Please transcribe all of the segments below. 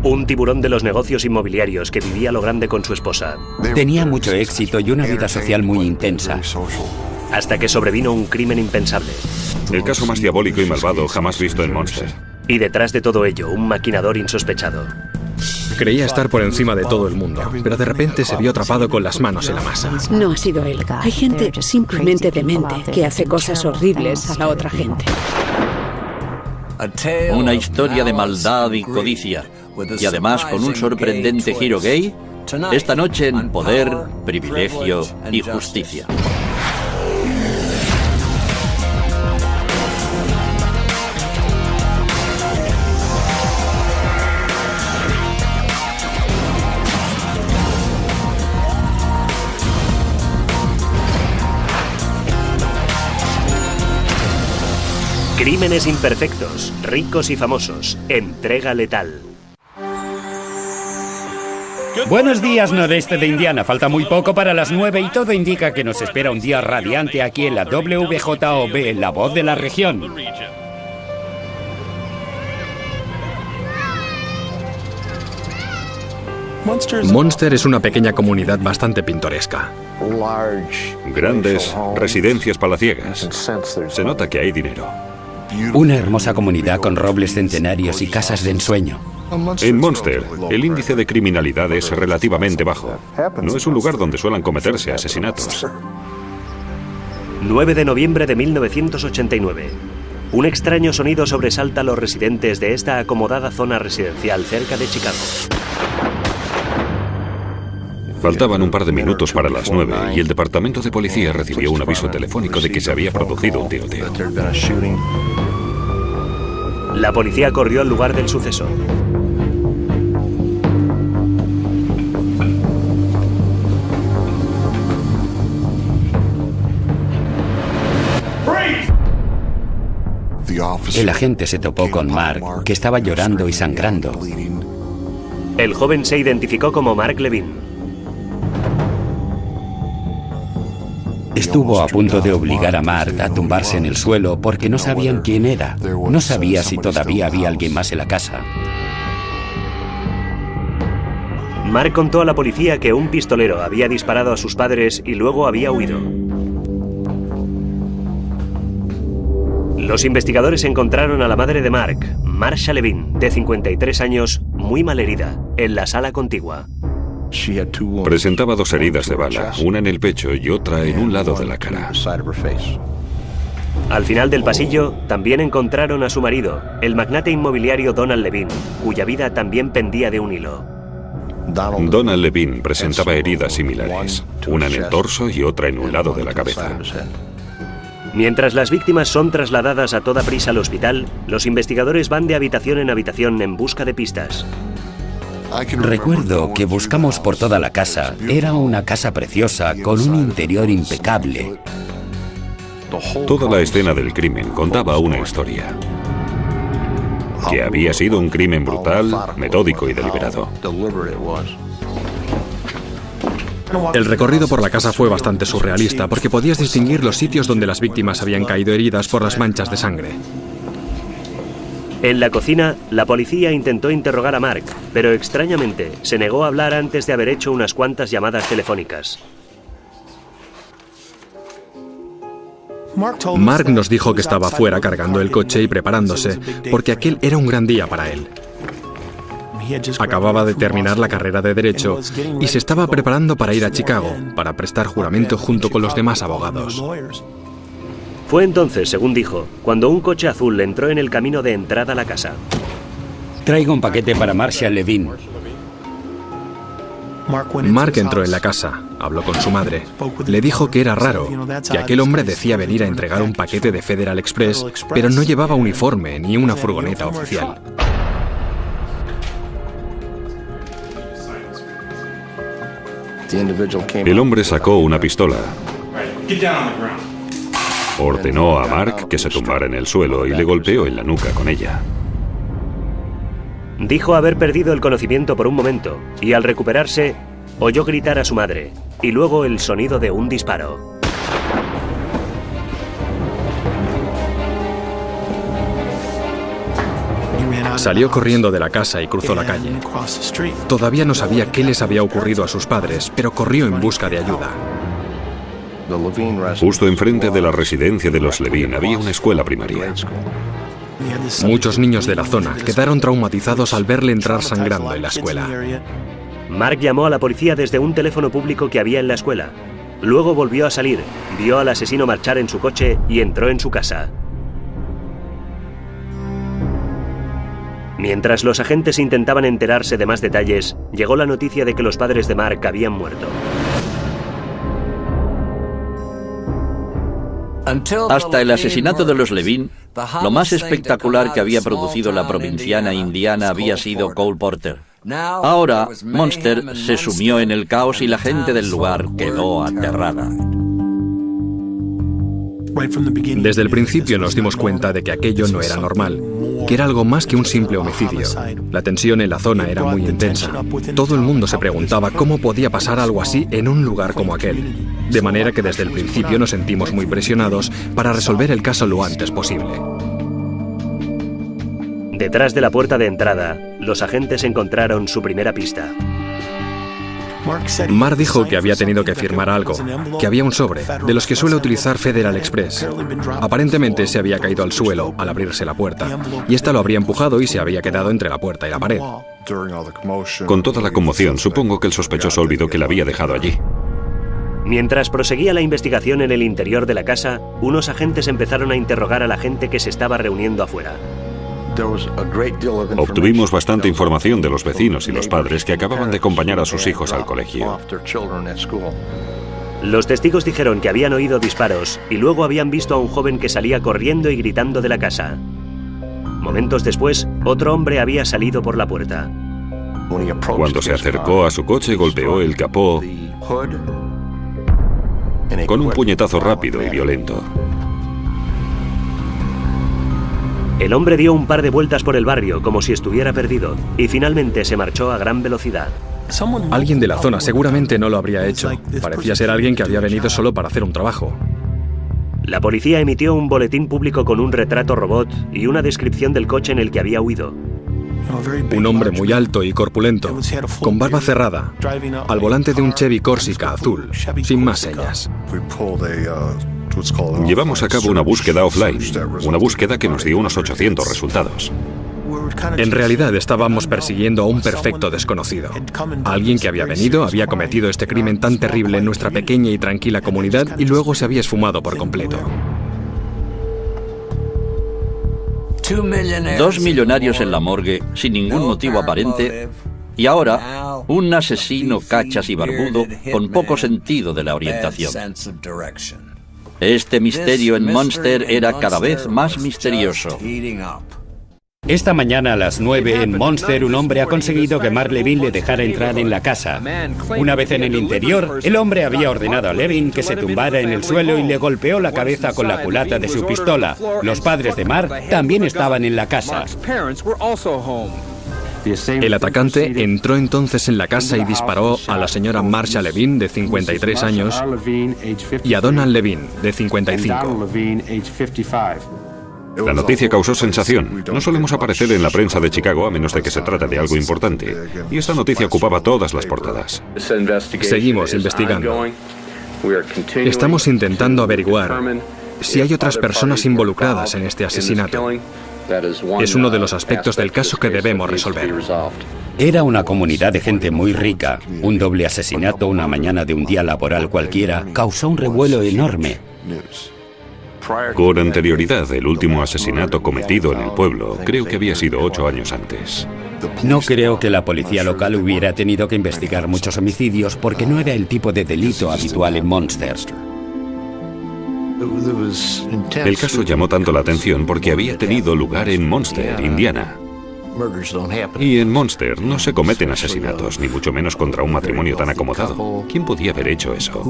Un tiburón de los negocios inmobiliarios que vivía a lo grande con su esposa. Tenía mucho éxito y una vida social muy intensa. Hasta que sobrevino un crimen impensable. El caso más diabólico y malvado jamás visto en Monster. Y detrás de todo ello, un maquinador insospechado. Creía estar por encima de todo el mundo, pero de repente se vio atrapado con las manos en la masa. No ha sido él. Hay gente simplemente demente que hace cosas horribles a la otra gente. Una historia de maldad y codicia, y además con un sorprendente giro gay, esta noche en Poder, Privilegio y Justicia. Crímenes imperfectos, ricos y famosos. Entrega letal. Buenos días, noreste de Indiana. Falta muy poco para las 9 y todo indica que nos espera un día radiante aquí en la WJOB, la voz de la región. Monster es una pequeña comunidad bastante pintoresca. Grandes residencias palaciegas. Se nota que hay dinero. Una hermosa comunidad con robles centenarios y casas de ensueño. En Monster, el índice de criminalidad es relativamente bajo. No es un lugar donde suelan cometerse asesinatos. 9 de noviembre de 1989. Un extraño sonido sobresalta a los residentes de esta acomodada zona residencial cerca de Chicago. Faltaban un par de minutos para las 9 y el departamento de policía recibió un aviso telefónico de que se había producido un tiroteo. La policía corrió al lugar del suceso. El agente se topó con Mark, que estaba llorando y sangrando. El joven se identificó como Mark Levine. Estuvo a punto de obligar a Mark a tumbarse en el suelo porque no sabían quién era. No sabía si todavía había alguien más en la casa. Mark contó a la policía que un pistolero había disparado a sus padres y luego había huido. Los investigadores encontraron a la madre de Mark, Marsha Levine, de 53 años, muy malherida, en la sala contigua. Presentaba 2 heridas de bala, una en el pecho y otra en un lado de la cara. Al final del pasillo, también encontraron a su marido, el magnate inmobiliario Donald Levine, cuya vida también pendía de un hilo. Donald Levine presentaba heridas similares, una en el torso y otra en un lado de la cabeza. Mientras las víctimas son trasladadas a toda prisa al hospital, los investigadores van de habitación en habitación en busca de pistas. Recuerdo que buscamos por toda la casa. Era una casa preciosa, con un interior impecable. Toda la escena del crimen contaba una historia. Que había sido un crimen brutal, metódico y deliberado. El recorrido por la casa fue bastante surrealista porque podías distinguir los sitios donde las víctimas habían caído heridas por las manchas de sangre. En la cocina, la policía intentó interrogar a Mark, pero extrañamente se negó a hablar antes de haber hecho unas cuantas llamadas telefónicas. Mark nos dijo que estaba afuera cargando el coche y preparándose, porque aquel era un gran día para él. Acababa de terminar la carrera de Derecho y se estaba preparando para ir a Chicago, para prestar juramento junto con los demás abogados. Fue entonces, según dijo, cuando un coche azul entró en el camino de entrada a la casa. Traigo un paquete para Marsha Levine. Mark entró en la casa, habló con su madre. Le dijo que era raro, que aquel hombre decía venir a entregar un paquete de Federal Express, pero no llevaba uniforme ni una furgoneta oficial. El hombre sacó una pistola. Ordenó a Mark que se tumbara en el suelo y le golpeó en la nuca con ella. Dijo haber perdido el conocimiento por un momento y al recuperarse oyó gritar a su madre y luego el sonido de un disparo. Salió corriendo de la casa y cruzó la calle. Todavía no sabía qué les había ocurrido a sus padres, pero corrió en busca de ayuda. Justo enfrente de la residencia de los Levin había una escuela primaria. Muchos niños de la zona quedaron traumatizados al verle entrar sangrando en la escuela. Mark llamó a la policía desde un teléfono público que había en la escuela. Luego volvió a salir, vio al asesino marchar en su coche y entró en su casa. Mientras los agentes intentaban enterarse de más detalles, llegó la noticia de que los padres de Mark habían muerto. Hasta el asesinato de los Levin, lo más espectacular que había producido la provinciana indiana había sido Cole Porter. Ahora, Munster se sumió en el caos y la gente del lugar quedó aterrada. Desde el principio nos dimos cuenta de que aquello no era normal, que era algo más que un simple homicidio. La tensión en la zona era muy intensa. Todo el mundo se preguntaba cómo podía pasar algo así en un lugar como aquel. De manera que desde el principio nos sentimos muy presionados para resolver el caso lo antes posible. Detrás de la puerta de entrada, los agentes encontraron su primera pista. Mark dijo que había tenido que firmar algo, que había un sobre, de los que suele utilizar Federal Express. Aparentemente se había caído al suelo al abrirse la puerta, y ésta lo habría empujado y se había quedado entre la puerta y la pared. Con toda la conmoción, supongo que el sospechoso olvidó que la había dejado allí. Mientras proseguía la investigación en el interior de la casa, unos agentes empezaron a interrogar a la gente que se estaba reuniendo afuera. Obtuvimos bastante información de los vecinos y los padres que acababan de acompañar a sus hijos al colegio. Los testigos dijeron que habían oído disparos y luego habían visto a un joven que salía corriendo y gritando de la casa. Momentos después, otro hombre había salido por la puerta. Cuando se acercó a su coche, golpeó el capó con un puñetazo rápido y violento. El hombre dio un par de vueltas por el barrio como si estuviera perdido y finalmente se marchó a gran velocidad. Alguien de la zona seguramente no lo habría hecho. Parecía ser alguien que había venido solo para hacer un trabajo. La policía emitió un boletín público con un retrato robot y una descripción del coche en el que había huido. Un hombre muy alto y corpulento, con barba cerrada, al volante de un Chevy Corsica azul, sin más señas. Llevamos a cabo una búsqueda offline, una búsqueda que nos dio unos 800 resultados. En realidad estábamos persiguiendo a un perfecto desconocido. Alguien que había venido, había cometido este crimen tan terrible en nuestra pequeña y tranquila comunidad y luego se había esfumado por completo. 2 millonarios en la morgue, sin ningún motivo aparente, y ahora un asesino cachas y barbudo con poco sentido de la orientación. Este misterio en Munster era cada vez más misterioso. Esta mañana a las 9 en Munster, un hombre ha conseguido que Mark Levin le dejara entrar en la casa. Una vez en el interior, el hombre había ordenado a Levin que se tumbara en el suelo y le golpeó la cabeza con la culata de su pistola. Los padres de Mark también estaban en la casa. El atacante entró entonces en la casa y disparó a la señora Marsha Levin, de 53 años, y a Donald Levin, de 55. La noticia causó sensación. No solemos aparecer en la prensa de Chicago a menos de que se trate de algo importante. Y esta noticia ocupaba todas las portadas. Seguimos investigando. Estamos intentando averiguar si hay otras personas involucradas en este asesinato. Es uno de los aspectos del caso que debemos resolver. Era una comunidad de gente muy rica. Un doble asesinato una mañana de un día laboral cualquiera causó un revuelo enorme. Con anterioridad, el último asesinato cometido en el pueblo creo que había sido 8 años antes. No creo que la policía local hubiera tenido que investigar muchos homicidios porque no era el tipo de delito habitual en Munster. El caso llamó tanto la atención porque había tenido lugar en Munster, Indiana. Y en Munster no se cometen asesinatos, ni mucho menos contra un matrimonio tan acomodado. ¿Quién podía haber hecho eso?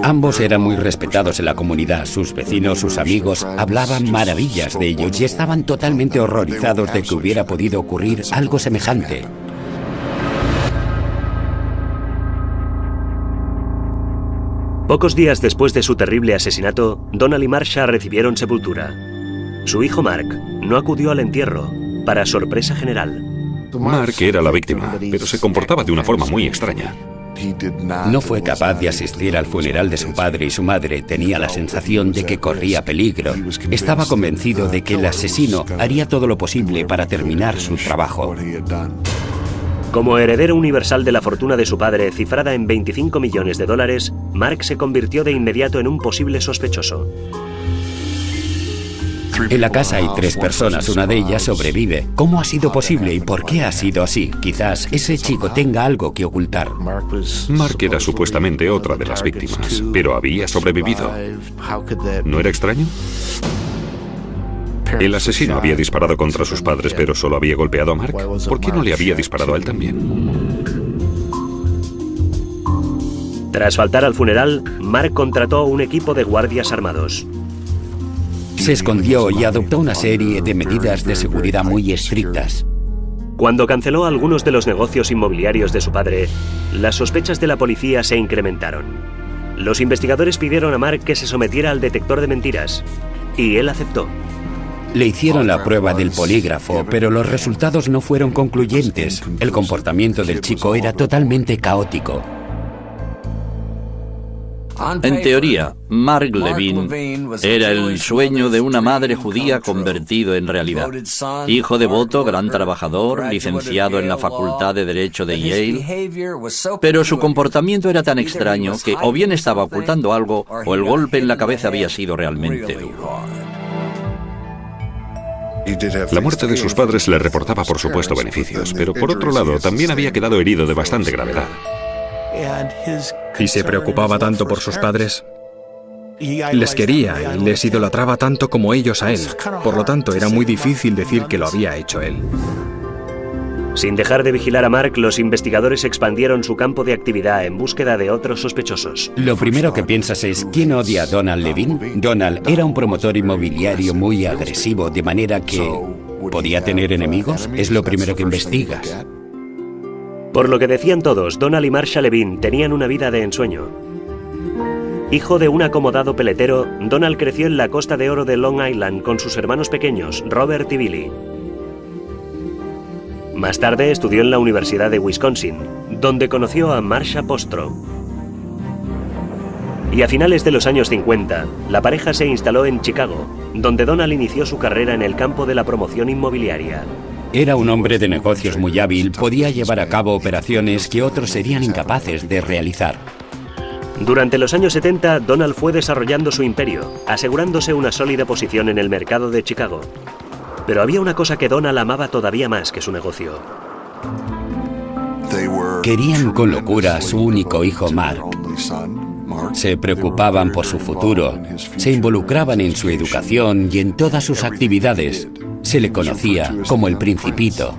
Ambos eran muy respetados en la comunidad. Sus vecinos, sus amigos, hablaban maravillas de ellos y estaban totalmente horrorizados de que hubiera podido ocurrir algo semejante. Pocos días después de su terrible asesinato, Donald y Marsha recibieron sepultura. Su hijo Mark no acudió al entierro, para sorpresa general. Mark era la víctima, pero se comportaba de una forma muy extraña. No fue capaz de asistir al funeral de su padre y su madre tenía la sensación de que corría peligro. Estaba convencido de que el asesino haría todo lo posible para terminar su trabajo. Como heredero universal de la fortuna de su padre, cifrada en $25 millones, Mark se convirtió de inmediato en un posible sospechoso. En la casa hay 3 personas, una de ellas sobrevive. ¿Cómo ha sido posible y por qué ha sido así? Quizás ese chico tenga algo que ocultar. Mark era supuestamente otra de las víctimas, pero había sobrevivido. ¿No era extraño? El asesino había disparado contra sus padres, pero solo había golpeado a Mark. ¿Por qué no le había disparado a él también? Tras faltar al funeral, Mark contrató un equipo de guardias armados. Se escondió y adoptó una serie de medidas de seguridad muy estrictas. Cuando canceló algunos de los negocios inmobiliarios de su padre, las sospechas de la policía se incrementaron. Los investigadores pidieron a Mark que se sometiera al detector de mentiras, y él aceptó. Le hicieron la prueba del polígrafo, pero los resultados no fueron concluyentes. El comportamiento del chico era totalmente caótico. En teoría, Mark Levin era el sueño de una madre judía convertido en realidad. Hijo devoto, gran trabajador, licenciado en la Facultad de Derecho de Yale. Pero su comportamiento era tan extraño que o bien estaba ocultando algo o el golpe en la cabeza había sido realmente duro. La muerte de sus padres le reportaba, por supuesto, beneficios, pero por otro lado, también había quedado herido de bastante gravedad. Y se preocupaba tanto por sus padres. Les quería y les idolatraba tanto como ellos a él. Por lo tanto, era muy difícil decir que lo había hecho él. Sin dejar de vigilar a Mark, los investigadores expandieron su campo de actividad en búsqueda de otros sospechosos. Lo primero que piensas es, ¿quién odia a Donald Levin? Donald era un promotor inmobiliario muy agresivo, de manera que... ¿podía tener enemigos? Es lo primero que investigas. Por lo que decían todos, Donald y Marsha Levin tenían una vida de ensueño. Hijo de un acomodado peletero, Donald creció en la Costa de Oro de Long Island con sus hermanos pequeños, Robert y Billy. Más tarde estudió en la Universidad de Wisconsin, donde conoció a Marsha Postro. Y a finales de los años 50, la pareja se instaló en Chicago, donde Donald inició su carrera en el campo de la promoción inmobiliaria. Era un hombre de negocios muy hábil, podía llevar a cabo operaciones que otros serían incapaces de realizar. Durante los años 70, Donald fue desarrollando su imperio, asegurándose una sólida posición en el mercado de Chicago. Pero había una cosa que Donald amaba todavía más que su negocio. Querían con locura a su único hijo Mark. Se preocupaban por su futuro, se involucraban en su educación y en todas sus actividades. Se le conocía como el Principito.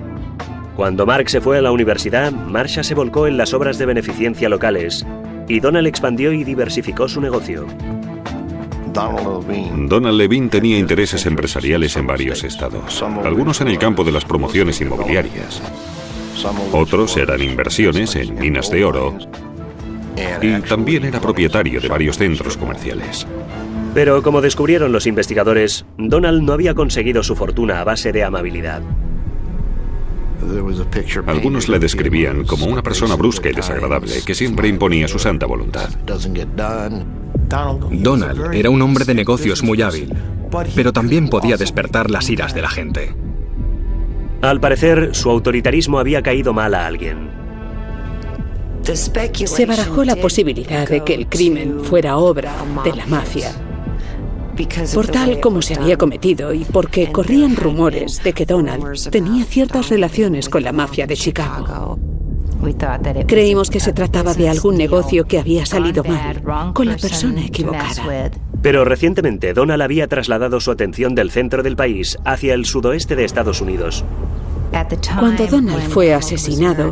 Cuando Mark se fue a la universidad, Marsha se volcó en las obras de beneficencia locales y Donald expandió y diversificó su negocio. Donald Levin tenía intereses empresariales en varios estados, algunos en el campo de las promociones inmobiliarias. Otros eran inversiones en minas de oro y también era propietario de varios centros comerciales. Pero como descubrieron los investigadores, Donald no había conseguido su fortuna a base de amabilidad. Algunos le describían como una persona brusca y desagradable que siempre imponía su santa voluntad. Donald era un hombre de negocios muy hábil, pero también podía despertar las iras de la gente. Al parecer, su autoritarismo había caído mal a alguien. Se barajó la posibilidad de que el crimen fuera obra de la mafia, por tal como se había cometido y porque corrían rumores de que Donald tenía ciertas relaciones con la mafia de Chicago. Creímos que se trataba de algún negocio que había salido mal, con la persona equivocada. Pero recientemente Donald había trasladado su atención del centro del país hacia el sudoeste de Estados Unidos. Cuando Donald fue asesinado,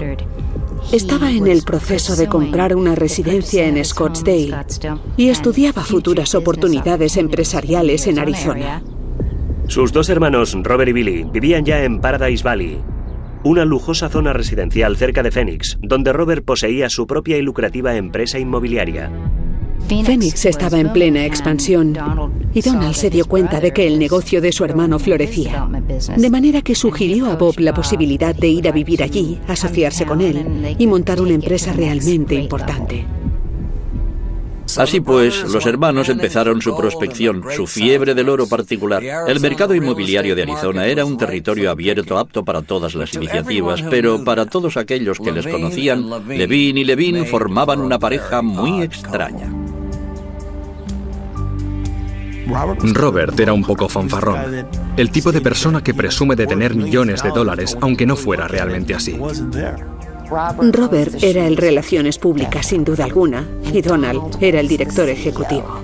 estaba en el proceso de comprar una residencia en Scottsdale y estudiaba futuras oportunidades empresariales en Arizona. Sus dos hermanos, Robert y Billy, vivían ya en Paradise Valley, una lujosa zona residencial cerca de Phoenix, donde Robert poseía su propia y lucrativa empresa inmobiliaria. Phoenix estaba en plena expansión y Donald se dio cuenta de que el negocio de su hermano florecía. De manera que sugirió a Bob la posibilidad de ir a vivir allí, asociarse con él y montar una empresa realmente importante. Así pues, los hermanos empezaron su prospección, su fiebre del oro particular. El mercado inmobiliario de Arizona era un territorio abierto apto para todas las iniciativas, pero para todos aquellos que les conocían, Levin y Levin formaban una pareja muy extraña. Robert era un poco fanfarrón, el tipo de persona que presume de tener millones de dólares, aunque no fuera realmente así. Robert era el Relaciones Públicas, sin duda alguna, y Donald era el director ejecutivo.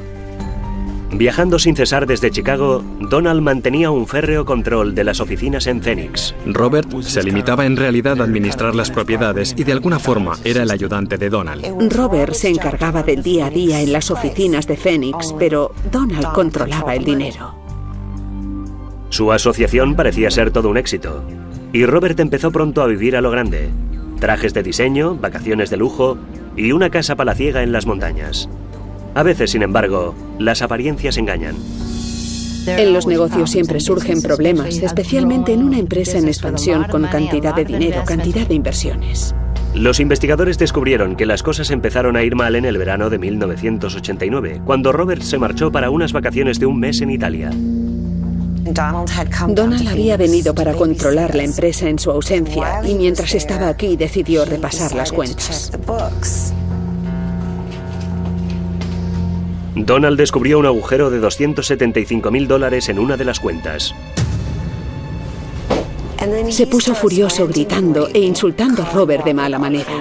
Viajando sin cesar desde Chicago, Donald mantenía un férreo control de las oficinas en Phoenix. Robert se limitaba en realidad a administrar las propiedades y de alguna forma era el ayudante de Donald. Robert se encargaba del día a día en las oficinas de Phoenix, pero Donald controlaba el dinero. Su asociación parecía ser todo un éxito, y Robert empezó pronto a vivir a lo grande. Trajes de diseño, vacaciones de lujo y una casa palaciega en las montañas. A veces, sin embargo, las apariencias engañan. En los negocios siempre surgen problemas, especialmente en una empresa en expansión con cantidad de dinero, cantidad de inversiones. Los investigadores descubrieron que las cosas empezaron a ir mal en el verano de 1989, cuando Robert se marchó para unas vacaciones de un mes en Italia. Donald había venido para controlar la empresa en su ausencia y mientras estaba aquí decidió repasar las cuentas. Donald descubrió un agujero de $275.000 en una de las cuentas. Se puso furioso gritando e insultando a Robert de mala manera.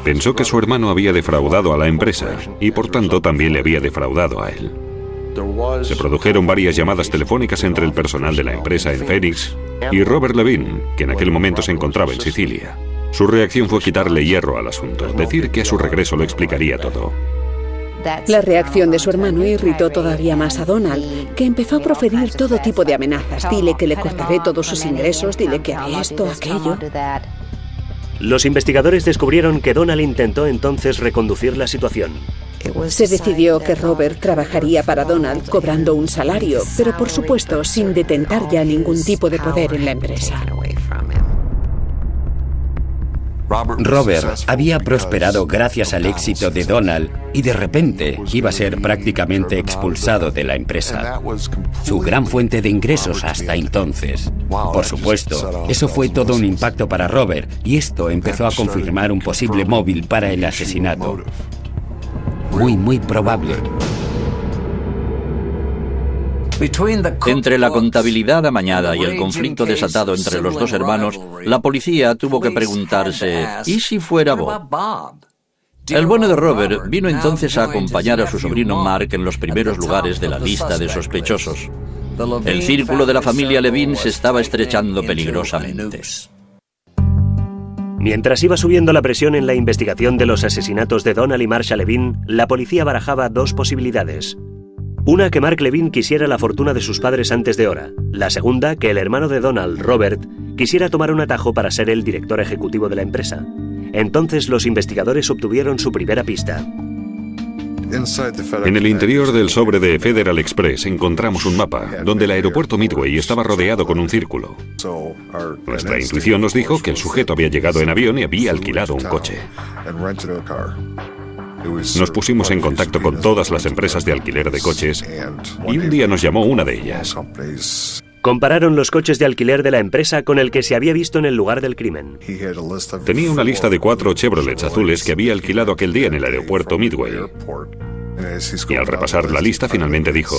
Pensó que su hermano había defraudado a la empresa y por tanto también le había defraudado a él. Se produjeron varias llamadas telefónicas entre el personal de la empresa en Phoenix y Robert Levin, que en aquel momento se encontraba en Sicilia. Su reacción fue quitarle hierro al asunto, decir que a su regreso lo explicaría todo. La reacción de su hermano irritó todavía más a Donald, que empezó a proferir todo tipo de amenazas. Dile que le cortaré todos sus ingresos, dile que haré esto, aquello. Los investigadores descubrieron que Donald intentó entonces reconducir la situación. Se decidió que Robert trabajaría para Donald cobrando un salario, pero por supuesto sin detentar ya ningún tipo de poder en la empresa. Robert había prosperado gracias al éxito de Donald y de repente iba a ser prácticamente expulsado de la empresa. Su gran fuente de ingresos hasta entonces. Por supuesto, eso fue todo un impacto para Robert y esto empezó a confirmar un posible móvil para el asesinato. Muy probable. Entre la contabilidad amañada y el conflicto desatado entre los dos hermanos, la policía tuvo que preguntarse, ¿y si fuera Bob? El bueno de Robert vino entonces a acompañar a su sobrino Mark en los primeros lugares de la lista de sospechosos. El círculo de la familia Levin se estaba estrechando peligrosamente. Mientras iba subiendo la presión en la investigación de los asesinatos de Donald y Marsha Levin, la policía barajaba dos posibilidades. Una, que Mark Levin quisiera la fortuna de sus padres antes de hora. La segunda, que el hermano de Donald, Robert, quisiera tomar un atajo para ser el director ejecutivo de la empresa. Entonces los investigadores obtuvieron su primera pista. En el interior del sobre de Federal Express encontramos un mapa donde el aeropuerto Midway estaba rodeado con un círculo. Nuestra intuición nos dijo que el sujeto había llegado en avión y había alquilado un coche. Nos pusimos en contacto con todas las empresas de alquiler de coches y un día nos llamó una de ellas. Compararon los coches de alquiler de la empresa con el que se había visto en el lugar del crimen. Tenía una lista de 4 Chevrolets azules que había alquilado aquel día en el aeropuerto Midway. Y al repasar la lista finalmente dijo,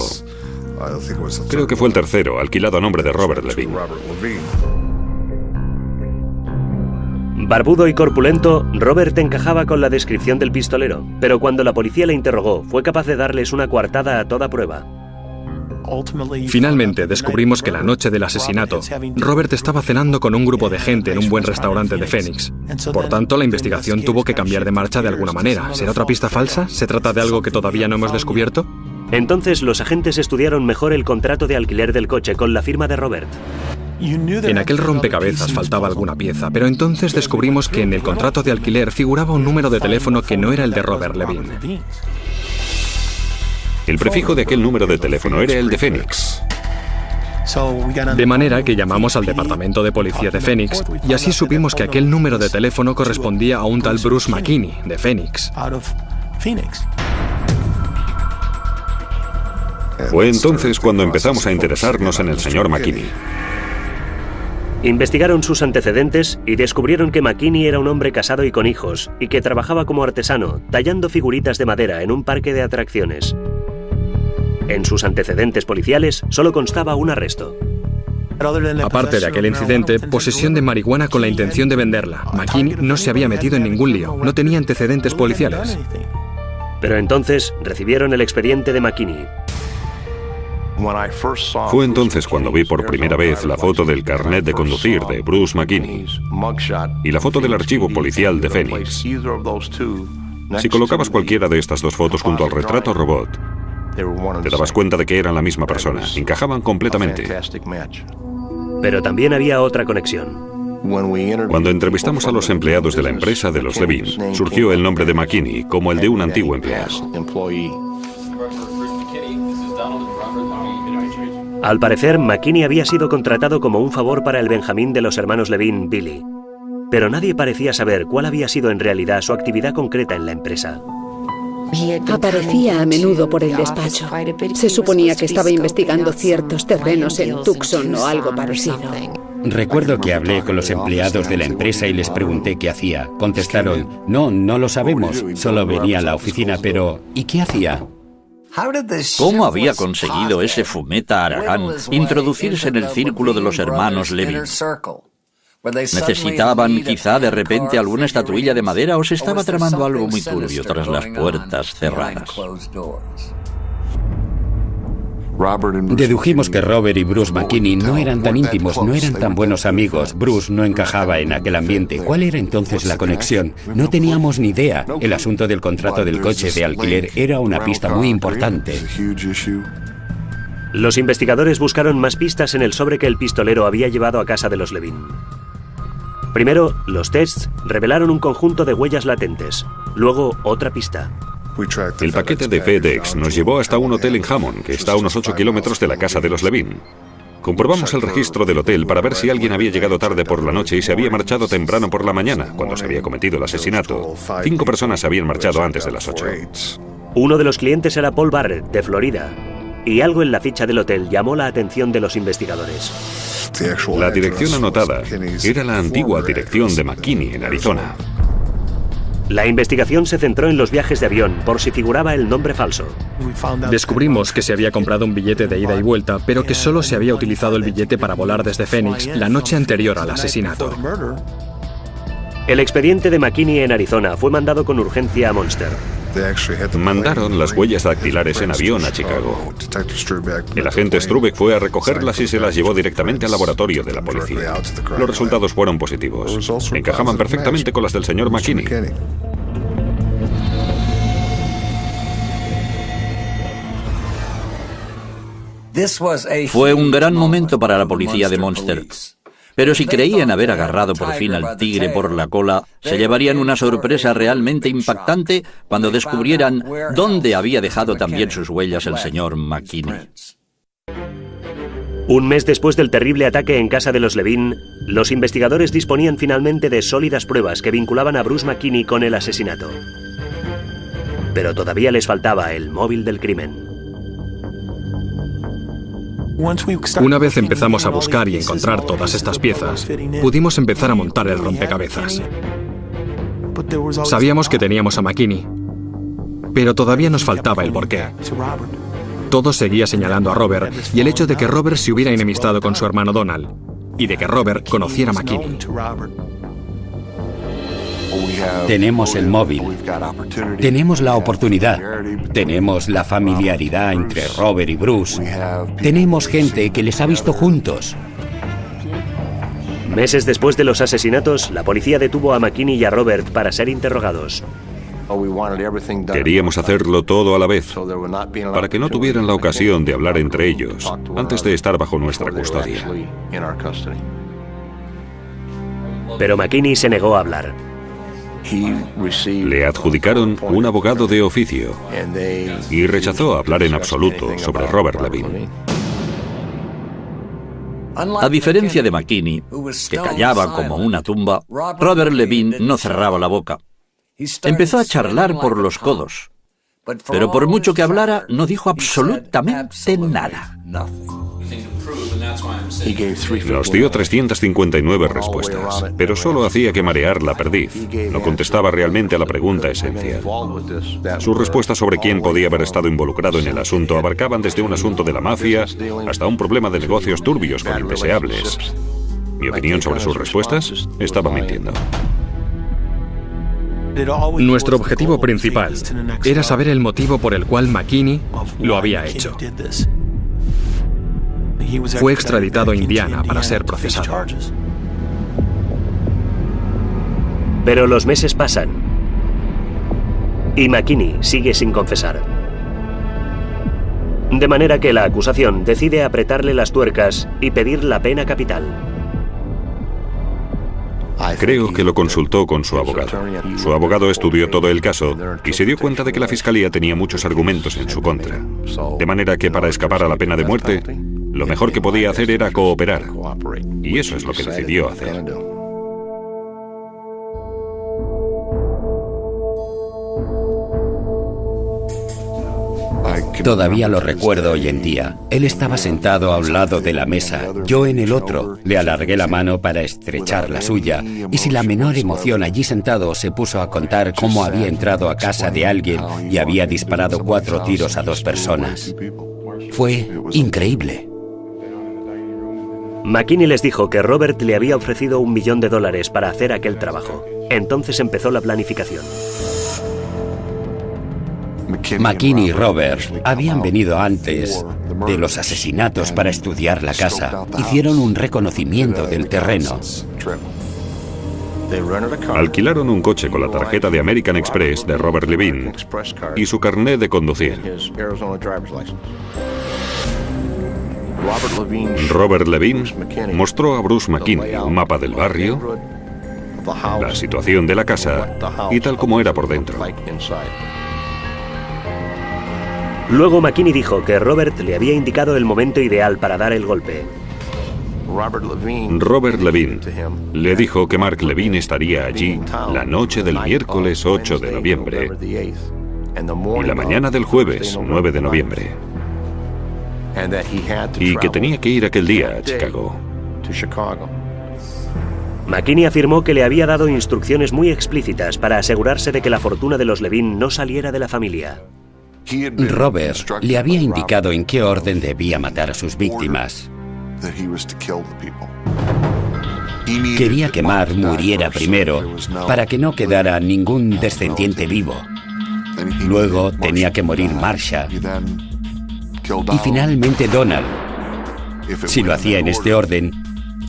creo que fue el tercero, alquilado a nombre de Robert Levin. Barbudo y corpulento, Robert encajaba con la descripción del pistolero, pero cuando la policía le interrogó, fue capaz de darles una coartada a toda prueba. Finalmente descubrimos que la noche del asesinato, Robert estaba cenando con un grupo de gente en un buen restaurante de Phoenix. Por tanto, la investigación tuvo que cambiar de marcha de alguna manera. ¿Será otra pista falsa? ¿Se trata de algo que todavía no hemos descubierto? Entonces los agentes estudiaron mejor el contrato de alquiler del coche con la firma de Robert. En aquel rompecabezas faltaba alguna pieza, pero entonces descubrimos que en el contrato de alquiler figuraba un número de teléfono que no era el de Robert Levin. El prefijo de aquel número de teléfono era el de Phoenix. De manera que llamamos al departamento de policía de Phoenix y así supimos que aquel número de teléfono correspondía a un tal Bruce McKinney, de Phoenix. Fue entonces cuando empezamos a interesarnos en el señor McKinney. Investigaron sus antecedentes y descubrieron que McKinney era un hombre casado y con hijos, y que trabajaba como artesano, tallando figuritas de madera en un parque de atracciones. En sus antecedentes policiales solo constaba un arresto. Aparte de aquel incidente, posesión de marihuana con la intención de venderla. McKinney no se había metido en ningún lío, no tenía antecedentes policiales. Pero entonces recibieron el expediente de McKinney. Fue entonces cuando vi por primera vez la foto del carnet de conducir de Bruce McKinney y la foto del archivo policial de Phoenix. Si colocabas cualquiera de estas dos fotos junto al retrato robot, te dabas cuenta de que eran la misma persona, encajaban completamente. Pero también había otra conexión. Cuando entrevistamos a los empleados de la empresa de los Levin, surgió el nombre de McKinney como el de un antiguo empleado. Al parecer, McKinney había sido contratado como un favor para el Benjamín de los hermanos Levin, Billy. Pero nadie parecía saber cuál había sido en realidad su actividad concreta en la empresa. Aparecía a menudo por el despacho. Se suponía que estaba investigando ciertos terrenos en Tucson o algo parecido. Recuerdo que hablé con los empleados de la empresa y les pregunté qué hacía. Contestaron, no lo sabemos, solo venía a la oficina, pero ¿y qué hacía? ¿Cómo había conseguido ese fumeta Aragán introducirse en el círculo de los hermanos Levin? ¿Necesitaban quizá de repente alguna estatuilla de madera o se estaba tramando algo muy turbio tras las puertas cerradas? Dedujimos que Robert y Bruce McKinney no eran tan íntimos, no eran tan buenos amigos. Bruce no encajaba en aquel ambiente. ¿Cuál era entonces la conexión? No teníamos ni idea. El asunto del contrato del coche de alquiler era una pista muy importante. Los investigadores buscaron más pistas en el sobre que el pistolero había llevado a casa de los Levin. Primero, los tests revelaron un conjunto de huellas latentes. Luego, otra pista. El paquete de FedEx nos llevó hasta un hotel en Hammond, que está a unos 8 kilómetros de la casa de los Levin. Comprobamos el registro del hotel para ver si alguien había llegado tarde por la noche y se había marchado temprano por la mañana, cuando se había cometido el asesinato. 5 personas se habían marchado antes de las 8. Uno de los clientes era Paul Barrett, de Florida, y algo en la ficha del hotel llamó la atención de los investigadores. La dirección anotada era la antigua dirección de McKinney en Arizona. La investigación se centró en los viajes de avión, por si figuraba el nombre falso. Descubrimos que se había comprado un billete de ida y vuelta, pero que solo se había utilizado el billete para volar desde Phoenix la noche anterior al asesinato. El expediente de McKinney en Arizona fue mandado con urgencia a Monster. Mandaron las huellas dactilares en avión a Chicago. El agente Strubeck fue a recogerlas y se las llevó directamente al laboratorio de la policía. Los resultados fueron positivos. Encajaban perfectamente con las del señor McKinney. Fue un gran momento para la policía de Monster. Pero si creían haber agarrado por fin al tigre por la cola, se llevarían una sorpresa realmente impactante cuando descubrieran dónde había dejado también sus huellas el señor McKinney. Un mes después del terrible ataque en casa de los Levin, los investigadores disponían finalmente de sólidas pruebas que vinculaban a Bruce McKinney con el asesinato. Pero todavía les faltaba el móvil del crimen. Una vez empezamos a buscar y encontrar todas estas piezas, pudimos empezar a montar el rompecabezas. Sabíamos que teníamos a McKinney, pero todavía nos faltaba el porqué. Todo seguía señalando a Robert y el hecho de que Robert se hubiera enemistado con su hermano Donald y de que Robert conociera a McKinney. Tenemos el móvil, tenemos la oportunidad, tenemos la familiaridad entre Robert y Bruce, tenemos gente que les ha visto juntos. Meses después de los asesinatos, la policía detuvo a McKinney y a Robert para ser interrogados. Queríamos hacerlo todo a la vez, para que no tuvieran la ocasión de hablar entre ellos antes de estar bajo nuestra custodia. Pero McKinney se negó a hablar. Le adjudicaron un abogado de oficio y rechazó hablar en absoluto sobre Robert Levin. A diferencia de McKinney, que callaba como una tumba, Robert Levin no cerraba la boca. Empezó a charlar por los codos, pero por mucho que hablara, no dijo absolutamente nada. Nos dio 359 respuestas, pero solo hacía que marear la perdiz. No contestaba realmente a la pregunta esencial. Sus respuestas sobre quién podía haber estado involucrado en el asunto abarcaban desde un asunto de la mafia hasta un problema de negocios turbios con indeseables. Mi opinión sobre sus respuestas: estaba mintiendo. Nuestro objetivo principal era saber el motivo por el cual McKinney lo había hecho. Fue extraditado a Indiana para ser procesado. Pero los meses pasan y McKinney sigue sin confesar. De manera que la acusación decide apretarle las tuercas y pedir la pena capital. Creo que lo consultó con su abogado. Su abogado estudió todo el caso y se dio cuenta de que la fiscalía tenía muchos argumentos en su contra. De manera que para escapar a la pena de muerte, lo mejor que podía hacer era cooperar. Y eso es lo que decidió hacer. Todavía lo recuerdo hoy en día. Él estaba sentado a un lado de la mesa, yo en el otro. Le alargué la mano para estrechar la suya, y sin la menor emoción allí sentado se puso a contar cómo había entrado a casa de alguien y había disparado 4 tiros a 2 personas. Fue increíble. McKinney les dijo que Robert le había ofrecido $1 millón para hacer aquel trabajo. Entonces empezó la planificación. McKinney y Robert habían venido antes de los asesinatos para estudiar la casa. Hicieron un reconocimiento del terreno. Alquilaron un coche con la tarjeta de American Express de Robert Levin y su carnet de conducir. Robert Levin mostró a Bruce McKinney un mapa del barrio, la situación de la casa y tal como era por dentro. Luego McKinney dijo que Robert le había indicado el momento ideal para dar el golpe. Robert Levin le dijo que Mark Levin estaría allí la noche del miércoles 8 de noviembre y la mañana del jueves 9 de noviembre. Y que tenía que ir aquel día a Chicago. McKinney afirmó que le había dado instrucciones muy explícitas para asegurarse de que la fortuna de los Levin no saliera de la familia. Robert le había indicado en qué orden debía matar a sus víctimas. Quería que Mark muriera primero para que no quedara ningún descendiente vivo. Luego tenía que morir Marsha y finalmente Donald. Si lo hacía en este orden,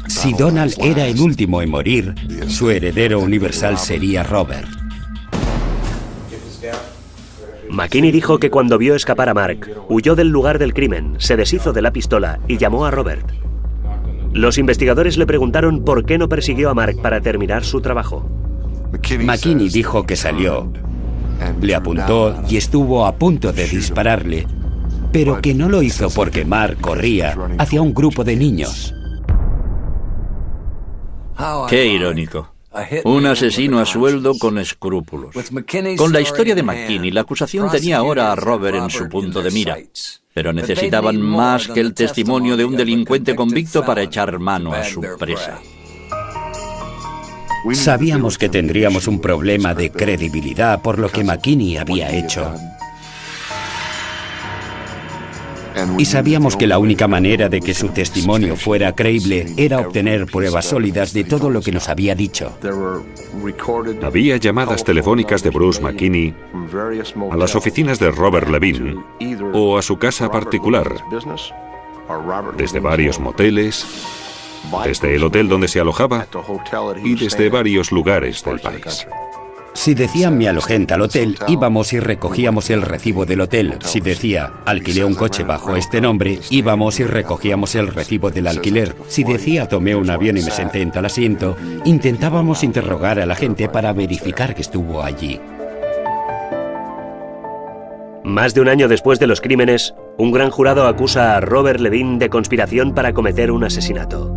si Donald era el último en morir, su heredero universal sería Robert. McKinney dijo que cuando vio escapar a Mark, huyó del lugar del crimen, se deshizo de la pistola y llamó a Robert. Los investigadores le preguntaron por qué no persiguió a Mark para terminar su trabajo. McKinney dijo que salió, le apuntó y estuvo a punto de dispararle, pero que no lo hizo porque Mark corría hacia un grupo de niños. Qué irónico. Un asesino a sueldo con escrúpulos. Con la historia de McKinney, la acusación tenía ahora a Robert en su punto de mira, pero necesitaban más que el testimonio de un delincuente convicto para echar mano a su presa. Sabíamos que tendríamos un problema de credibilidad por lo que McKinney había hecho. Y sabíamos que la única manera de que su testimonio fuera creíble era obtener pruebas sólidas de todo lo que nos había dicho. Había llamadas telefónicas de Bruce McKinney a las oficinas de Robert Levin o a su casa particular, desde varios moteles, desde el hotel donde se alojaba y desde varios lugares del país. Si decía me alojé en tal hotel, íbamos y recogíamos el recibo del hotel. Si decía alquilé un coche bajo este nombre, íbamos y recogíamos el recibo del alquiler. Si decía tomé un avión y me senté en tal asiento, intentábamos interrogar a la gente para verificar que estuvo allí. Más de un año después de los crímenes, un gran jurado acusa a Robert Levin de conspiración para cometer un asesinato.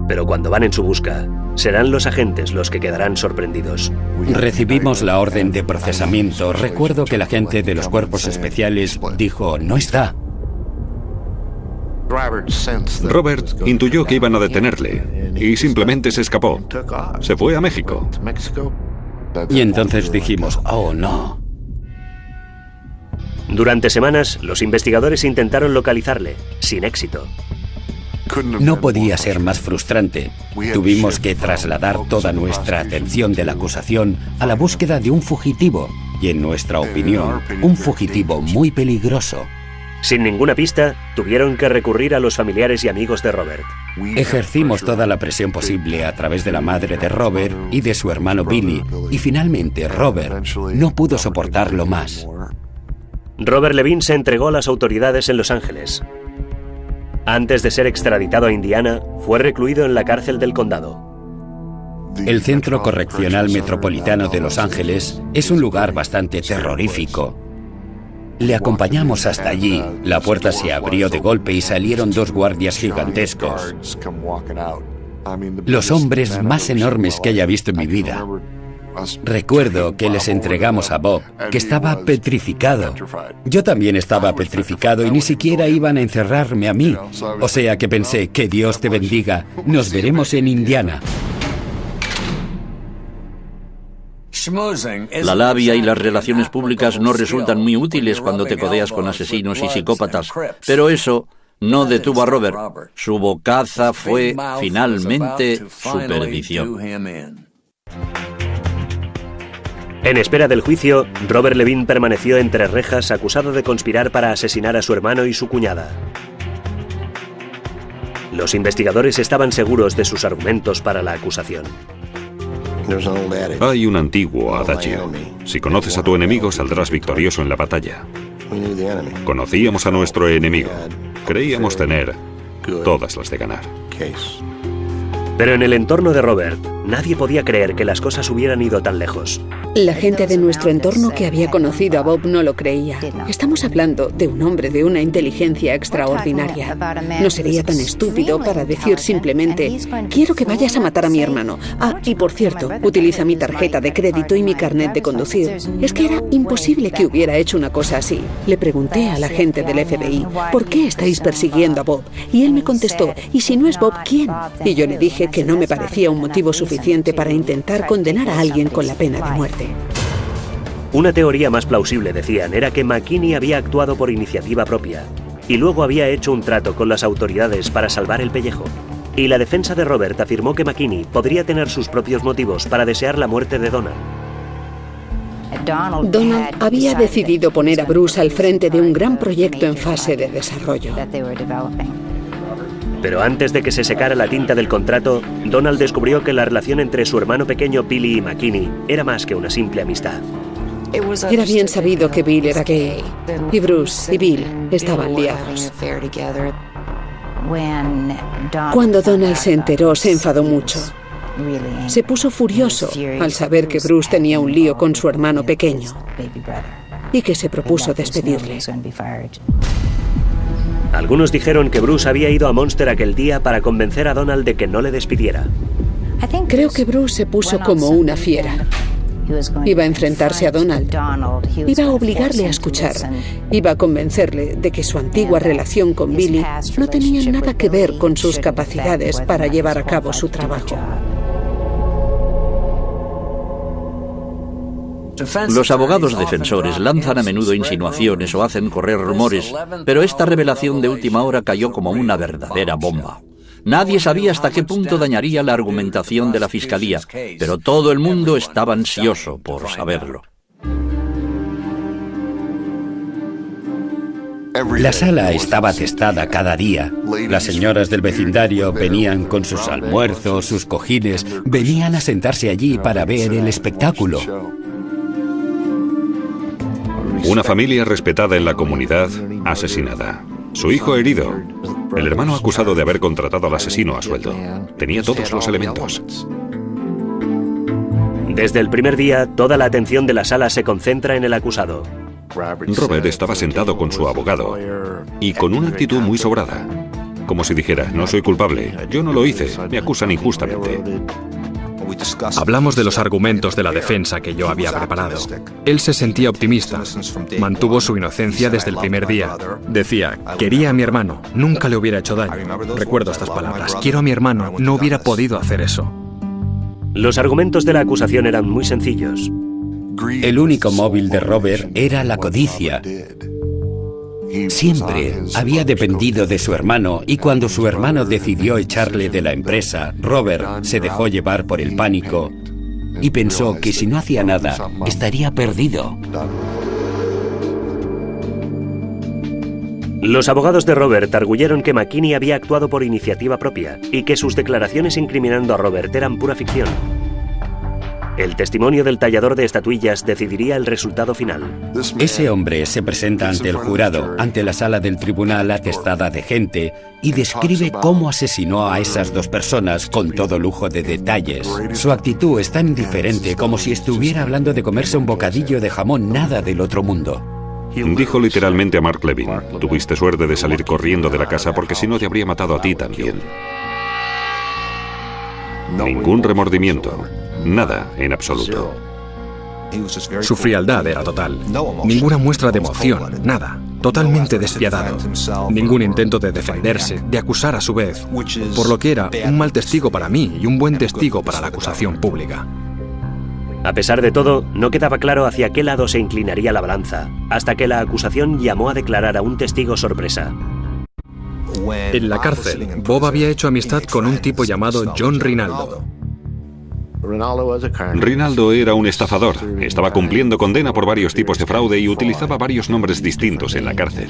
Pero cuando van en su busca, serán los agentes los que quedarán sorprendidos. Recibimos la orden de procesamiento. Recuerdo que el agente de los cuerpos especiales dijo, no está. Robert intuyó que iban a detenerle y simplemente se escapó. Se fue a México. Y entonces dijimos, oh no. Durante semanas, los investigadores intentaron localizarle, sin éxito. No podía ser más frustrante. Tuvimos que trasladar toda nuestra atención de la acusación a la búsqueda de un fugitivo, y en nuestra opinión, un fugitivo muy peligroso. Sin ninguna pista, tuvieron que recurrir a los familiares y amigos de Robert. Ejercimos toda la presión posible a través de la madre de Robert y de su hermano Billy, y finalmente Robert no pudo soportarlo más. Robert Levin se entregó a las autoridades en Los Ángeles. Antes de ser extraditado a Indiana, fue recluido en la cárcel del condado. El Centro Correccional Metropolitano de Los Ángeles es un lugar bastante terrorífico. Le acompañamos hasta allí. La puerta se abrió de golpe y salieron dos guardias gigantescos. Los hombres más enormes que haya visto en mi vida. Recuerdo que les entregamos a Bob, que estaba petrificado. Yo también estaba petrificado y ni siquiera iban a encerrarme a mí. O sea que pensé, que Dios te bendiga, nos veremos en Indiana. La labia y las relaciones públicas no resultan muy útiles cuando te codeas con asesinos y psicópatas, pero eso no detuvo a Robert. Su bocaza fue finalmente su perdición. En espera del juicio, Robert Levin permaneció entre rejas acusado de conspirar para asesinar a su hermano y su cuñada. Los investigadores estaban seguros de sus argumentos para la acusación. Hay un antiguo adagio. Si conoces a tu enemigo, saldrás victorioso en la batalla. Conocíamos a nuestro enemigo. Creíamos tener todas las de ganar. Pero en el entorno de Robert, nadie podía creer que las cosas hubieran ido tan lejos. La gente de nuestro entorno que había conocido a Bob no lo creía. Estamos hablando de un hombre de una inteligencia extraordinaria. No sería tan estúpido para decir simplemente, quiero que vayas a matar a mi hermano. Ah, y por cierto, utiliza mi tarjeta de crédito y mi carnet de conducir. Es que era imposible que hubiera hecho una cosa así. Le pregunté a la gente del FBI, ¿por qué estáis persiguiendo a Bob? Y él me contestó, ¿y si no es Bob, quién? Y yo le dije que no me parecía un motivo suficiente para intentar condenar a alguien con la pena de muerte. Una teoría más plausible, decían, era que McKinney había actuado por iniciativa propia y luego había hecho un trato con las autoridades para salvar el pellejo. Y la defensa de Robert afirmó que McKinney podría tener sus propios motivos para desear la muerte de Donald. Donald había decidido poner a Bruce al frente de un gran proyecto en fase de desarrollo. Pero antes de que se secara la tinta del contrato, Donald descubrió que la relación entre su hermano pequeño Billy y McKinney era más que una simple amistad. Era bien sabido que Bill era gay, y Bruce y Bill estaban liados. Cuando Donald se enteró, se enfadó mucho. Se puso furioso al saber que Bruce tenía un lío con su hermano pequeño y que se propuso despedirle. Algunos dijeron que Bruce había ido a Monster aquel día para convencer a Donald de que no le despidiera. Creo que Bruce se puso como una fiera. Iba a enfrentarse a Donald. Iba a obligarle a escuchar. Iba a convencerle de que su antigua relación con Billy no tenía nada que ver con sus capacidades para llevar a cabo su trabajo. Los abogados defensores lanzan a menudo insinuaciones o hacen correr rumores, pero esta revelación de última hora cayó como una verdadera bomba. Nadie sabía hasta qué punto dañaría la argumentación de la fiscalía, pero todo el mundo estaba ansioso por saberlo. La sala estaba atestada cada día. Las señoras del vecindario venían con sus almuerzos, sus cojines, venían a sentarse allí para ver el espectáculo. Una familia respetada en la comunidad, asesinada. Su hijo herido. El hermano acusado de haber contratado al asesino a sueldo. Tenía todos los elementos. Desde el primer día, toda la atención de la sala se concentra en el acusado. Robert estaba sentado con su abogado y con una actitud muy sobrada. Como si dijera, no soy culpable, yo no lo hice, me acusan injustamente. Hablamos de los argumentos de la defensa que yo había preparado. Él se sentía optimista. Mantuvo su inocencia desde el primer día. Decía, quería a mi hermano, nunca le hubiera hecho daño. Recuerdo estas palabras, quiero a mi hermano, no hubiera podido hacer eso. Los argumentos de la acusación eran muy sencillos. El único móvil de Robert era la codicia. Siempre había dependido de su hermano y cuando su hermano decidió echarle de la empresa, Robert se dejó llevar por el pánico y pensó que si no hacía nada, estaría perdido. Los abogados de Robert arguyeron que McKinney había actuado por iniciativa propia y que sus declaraciones incriminando a Robert eran pura ficción. El testimonio del tallador de estatuillas decidiría el resultado final. Ese hombre se presenta ante el jurado, ante la sala del tribunal atestada de gente, y describe cómo asesinó a esas dos personas con todo lujo de detalles. Su actitud es tan indiferente como si estuviera hablando de comerse un bocadillo de jamón, nada del otro mundo. Dijo literalmente a Mark Levin, tuviste suerte de salir corriendo de la casa porque si no te habría matado a ti también. Ningún remordimiento. Nada en absoluto. Su frialdad era total. Ninguna muestra de emoción, nada. Totalmente despiadado. Ningún intento de defenderse, de acusar a su vez. Por lo que era un mal testigo para mí y un buen testigo para la acusación pública. A pesar de todo, no quedaba claro hacia qué lado se inclinaría la balanza, hasta que la acusación llamó a declarar a un testigo sorpresa. En la cárcel, Bob había hecho amistad con un tipo llamado John Rinaldo. Rinaldo era un estafador. Estaba cumpliendo condena por varios tipos de fraude y utilizaba varios nombres distintos en la cárcel.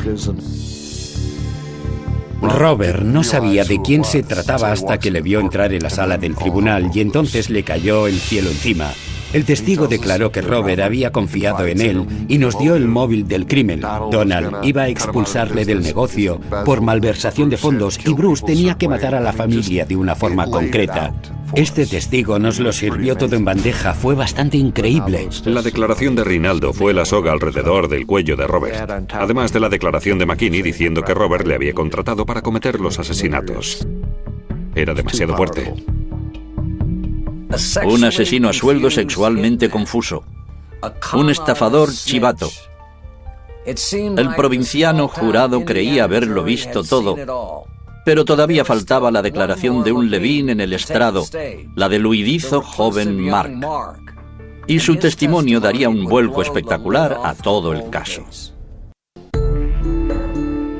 Robert no sabía de quién se trataba hasta que le vio entrar en la sala del tribunal y entonces le cayó el cielo encima. El testigo declaró que Robert había confiado en él y nos dio el móvil del crimen. Donald iba a expulsarle del negocio por malversación de fondos y Bruce tenía que matar a la familia de una forma concreta. Este testigo nos lo sirvió todo en bandeja, fue bastante increíble. La declaración de Rinaldo fue la soga alrededor del cuello de Robert, además de la declaración de McKinney diciendo que Robert le había contratado para cometer los asesinatos. Era demasiado fuerte. Un asesino a sueldo sexualmente confuso. Un estafador chivato. El provinciano jurado creía haberlo visto todo, pero todavía faltaba la declaración de un Levin en el estrado, la del huidizo joven Mark. Y su testimonio daría un vuelco espectacular a todo el caso.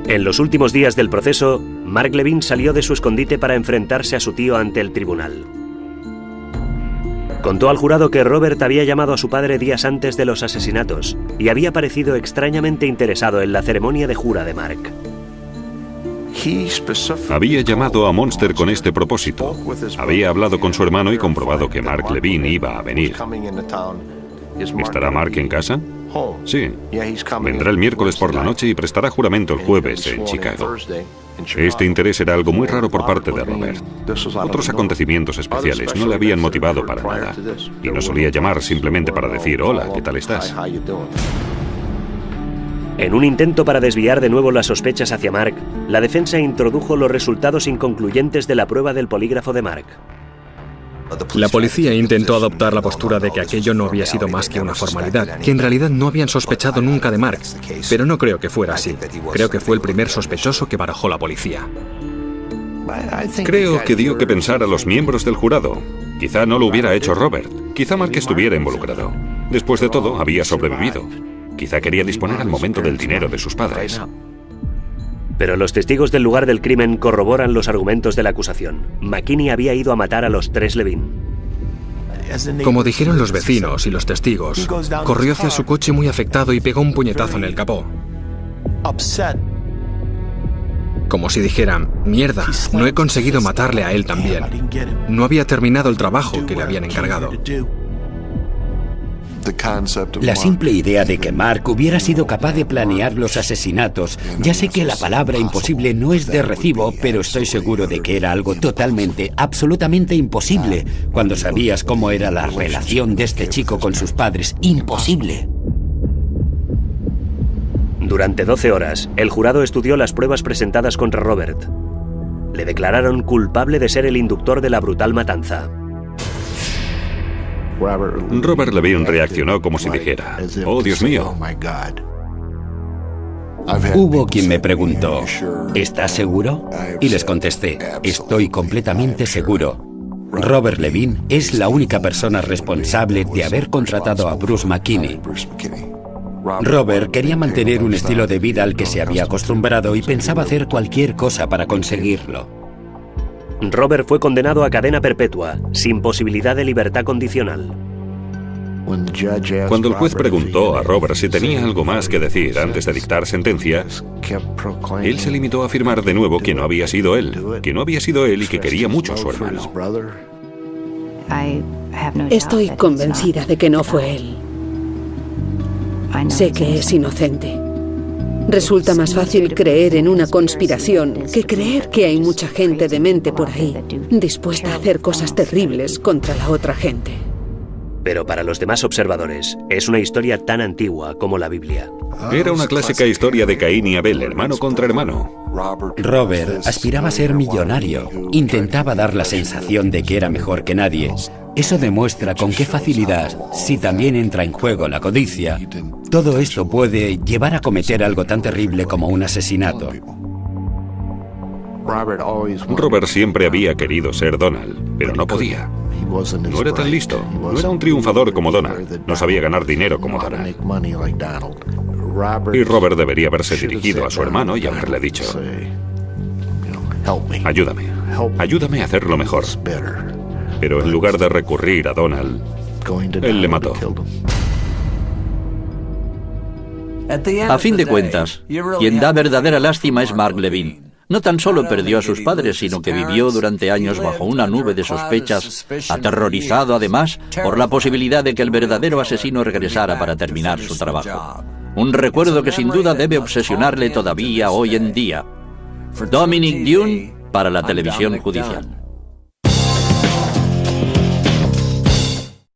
En los últimos días del proceso, Mark Levin salió de su escondite para enfrentarse a su tío ante el tribunal. Contó al jurado que Robert había llamado a su padre días antes de los asesinatos y había parecido extrañamente interesado en la ceremonia de jura de Mark. Había llamado a Monster con este propósito. Había hablado con su hermano y comprobado que Mark Levin iba a venir. ¿Estará Mark en casa? Sí. Vendrá el miércoles por la noche y prestará juramento el jueves en Chicago. Este interés era algo muy raro por parte de Robert. Otros acontecimientos especiales no le habían motivado para nada. Y no solía llamar simplemente para decir, hola, ¿qué tal estás? En un intento para desviar de nuevo las sospechas hacia Mark, la defensa introdujo los resultados inconcluyentes de la prueba del polígrafo de Mark. La policía intentó adoptar la postura de que aquello no había sido más que una formalidad, que en realidad no habían sospechado nunca de Mark, pero no creo que fuera así. Creo que fue el primer sospechoso que barajó la policía. Creo que dio que pensar a los miembros del jurado. Quizá no lo hubiera hecho Robert, quizá Mark estuviera involucrado. Después de todo, había sobrevivido. Quizá quería disponer al momento del dinero de sus padres. Pero los testigos del lugar del crimen corroboran los argumentos de la acusación. McKinney había ido a matar a los tres Levin. Como dijeron los vecinos y los testigos, corrió hacia su coche muy afectado y pegó un puñetazo en el capó. Como si dijeran, mierda, no he conseguido matarle a él también. No había terminado el trabajo que le habían encargado. La simple idea de que Mark hubiera sido capaz de planear los asesinatos, ya sé que la palabra imposible no es de recibo, pero estoy seguro de que era algo totalmente, absolutamente imposible, cuando sabías cómo era la relación de este chico con sus padres. Imposible. Durante 12 horas, el jurado estudió las pruebas presentadas contra Robert. Le declararon culpable de ser el inductor de la brutal matanza. Robert Levine reaccionó como si dijera, «Oh, Dios mío». Hubo quien me preguntó, ¿estás seguro? Y les contesté, estoy completamente seguro. Robert Levine es la única persona responsable de haber contratado a Bruce McKinney. Robert quería mantener un estilo de vida al que se había acostumbrado y pensaba hacer cualquier cosa para conseguirlo. Robert fue condenado a cadena perpetua, sin posibilidad de libertad condicional. Cuando el juez preguntó a Robert si tenía algo más que decir antes de dictar sentencia, él se limitó a afirmar de nuevo que no había sido él, y que quería mucho a su hermano. Estoy convencida de que no fue él. Sé que es inocente. Resulta más fácil creer en una conspiración que creer que hay mucha gente demente por ahí, dispuesta a hacer cosas terribles contra la otra gente. Pero para los demás observadores, es una historia tan antigua como la Biblia. Era una clásica historia de Caín y Abel, hermano contra hermano. Robert aspiraba a ser millonario. Intentaba dar la sensación de que era mejor que nadie. Eso demuestra con qué facilidad, si también entra en juego la codicia, todo esto puede llevar a cometer algo tan terrible como un asesinato. Robert siempre había querido ser Donald, pero no podía. No era tan listo, no era un triunfador como Donald, no sabía ganar dinero como Donald. Y Robert debería haberse dirigido a su hermano y haberle dicho, ayúdame a hacerlo mejor. Pero en lugar de recurrir a Donald, él le mató. A fin de cuentas, quien da verdadera lástima es Mark Levine. No tan solo perdió a sus padres, sino que vivió durante años bajo una nube de sospechas, aterrorizado además por la posibilidad de que el verdadero asesino regresara para terminar su trabajo. Un recuerdo que sin duda debe obsesionarle todavía hoy en día. Dominic Dunne para la televisión judicial.